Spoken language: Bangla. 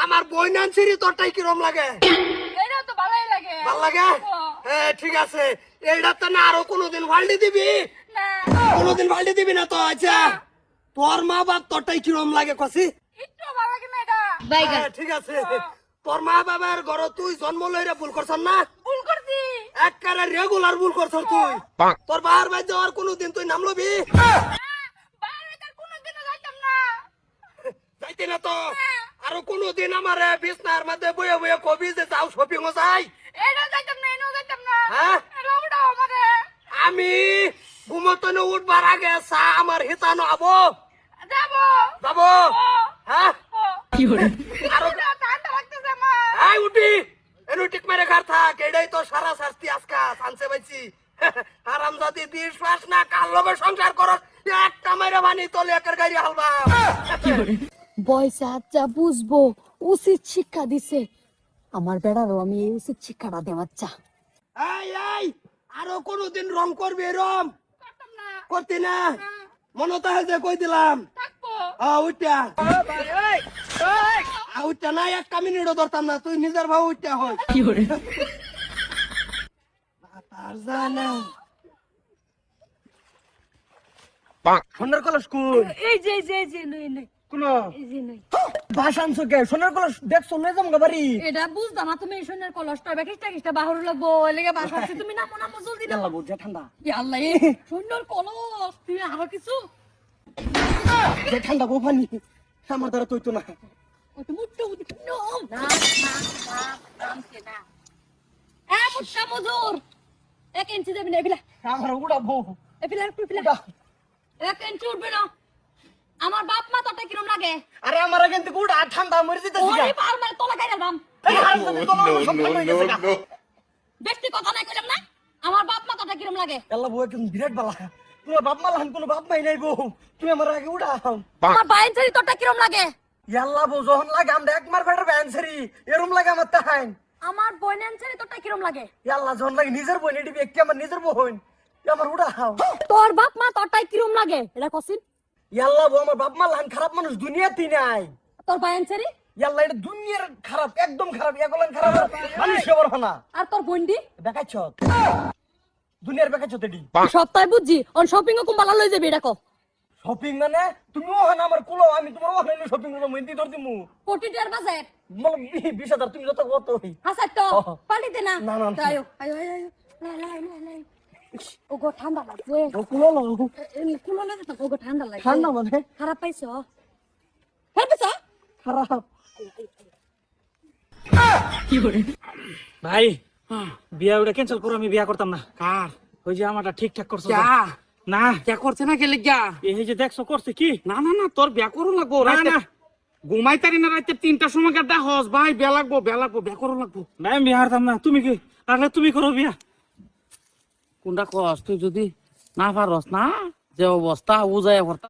আমার বই নানছিরি তোরটাই কিরম লাগে? এটা তো ভালোই লাগে। ভাল লাগে? হ্যাঁ ঠিক আছে, এইটা তো না আরো কোনোদিন ফাল্টি দিবি? না কোনোদিন ফাল্টি দিবি না তো? আচ্ছা তোর মা বাপ তোরটাই কিরম লাগে কসি? একটু ভালো লাগে না এটা। হ্যাঁ, ঠিক আছে, তোর মা বাবার ঘর তুই জন্ম লইরে ভুল করছ না? ভুল করছি। একবারে রেগুলার ভুল করছ তুই। তোর বাবার বাড়ি যাওয়ার কোনোদিন তুই নাম লবি? বাইরে তার কোনোদিনও যাইতাম না। যাইতে না তো? আরো কোনোদিন আমার বিছনার মধ্যে বয়ে বয়ে কবি যে যাও শপিং ও যাই? এটা যাইতাম না, এটাও যাইতাম না। হ্যাঁ? এটা উঠাও আমারে। আমি ঘুমতনে উঠবার আগে চা আমার হিতানো আবো যাবো। যাবো? হ্যাঁ আরো উঠাও, ঠান্ডা লাগতেছে আমার। এই উঠি এনু টিক মেরে ঘর থাক, এটাই তো সারা শাস্তি আজকা সানসে পাইছি। আরাম যদি বিশ্বাস না কার লগে সংসার করস একটা মেরে বানি তোলে একের গাড়ি হালবা। বয়সে আচ্ছা বুঝবো, উচিত শিক্ষা দিছে আমার বেড়ারও, আমি এই উচিত শিক্ষাটা দেওয়ার চা। এই এই আরো কোনোদিন রং করবি এরম? করতাম না। করতি না? মনে তো যে কই দিলাম। থাকবো। উঠা উঠা না, একটা মিনিটও ধরতাম না, তুই নিজের ভাব উঠা হয়। তার জানা সোনার কলস স্কুল এই যে নই নই, কোন এই যে নই। ভাষান সুকে সোনার কলস দেখছো না যাম গাবারি? এটা বুঝতাম না, তুমি শোনের কলসটা বেকিস্টা কিস্টা বাহুর লাগবো এলাকা বাসা আছে, তুমি নামো নামো জলদি না। আল্লাহ বুঝা ঠান্ডা, ই আল্লাহ, শোনের কলস তুই আরো কিছু যে ঠান্ডা গোফানি আমার দ্বারা তুই তো না। ওই তো মুট্টো নো না না নামছে না। মুট্টা মজুর 1 ইঞ্চি দেবে না এবিলা, আমার উড়াবো এবিলা এবিলা 1 ইঞ্চি উঠবে না। আমার বাপ মা তোটা কিরম লাগে? আরে আমার কিন্তু উড়া ঠান্ডা মরে যেতেছি ওরে পার মারে তোলা গাইরা বাম, বেশি কথা নাই কইলাম না। আমার বাপ মা তোটা কিরম লাগে? আল্লাহ বউ একদম বিরাট বালা, তোমার বাপ মা লান কোনো বাপ মাই নাই বউ, তুমি আমার আগে উড়াও। আমার বাইন ছেড়ি তোটা কিরম লাগে? আল্লাহ বউ যখন লাগে আমরা একমার ফেটার ব্যান্সারি এরম লাগে আমার তাহাইন। আমার বইনেন ছেড়ি তোটা কিরম লাগে? আল্লাহ যখন লাগে নিজের বোন এটি ব্যক্তি আমার নিজের বোন, আমার উড়াও। তোর বাপ মা তোটাই কিরম লাগে এটা কসিন? আল্লাহ বউ আমার বাপ মা লান খারাপ মানুষ দুনিয়াতেই নাই। তোর বাইন ছেড়ি আল্লাহ এটা দুনিয়ার খারাপ, একদম খারাপ, এগুলান খারাপ মানুষ খবর না আর তোর বন্ডি দেখাচ্ছ দুনিয়ার দেখাচ্ছ এটি সপ্তাহে বুঝছি অন শপিং ও কুম্বালা লই যাবি এটা কো। শপিং মানে তুমি ওখানে আমার কুলো, আমি তোমার ওখানে শপিং করবো, মেহেন্দি ধর দিমু। কোটি টাকার বাজার মানে 20,000 তুমি যত কত হাসার তো ও। পালিতে না। না, না, না। আয়ো আয়ো আয়ো আয়ো, লাই লাই লাই লাই। ও গো ঠান্ডা লাগছে, কুলো কুলো লাগে তো, ও গো ঠান্ডা লাগছে। ঠান্ডা মানে খারাপ পাইছো? খারাপ পাইছো? খারাপ। ভাই বিয়া ওটা ক্যান্সেল করো, আমি বিয়া করতাম না। কার ওই যে আমারটা ঠিকঠাক করছো ক্যা না? ক্যা করছে না গেলে গা? এই যে দেখছো করছে কি? না না না তোর বিয়া করো লাগবো। না, না। ঘুমাই তারি না রাতে 3টার সময় গাড্ডা হস ভাই, বিয়া লাগবো বিয়া করো লাগবো। না আমি বিয়া হারতাম না। তুমি কি তাহলে তুমি করো বিয়া? কোনটা কস তুই যদি না পারস না, যে অবস্থা ও যায়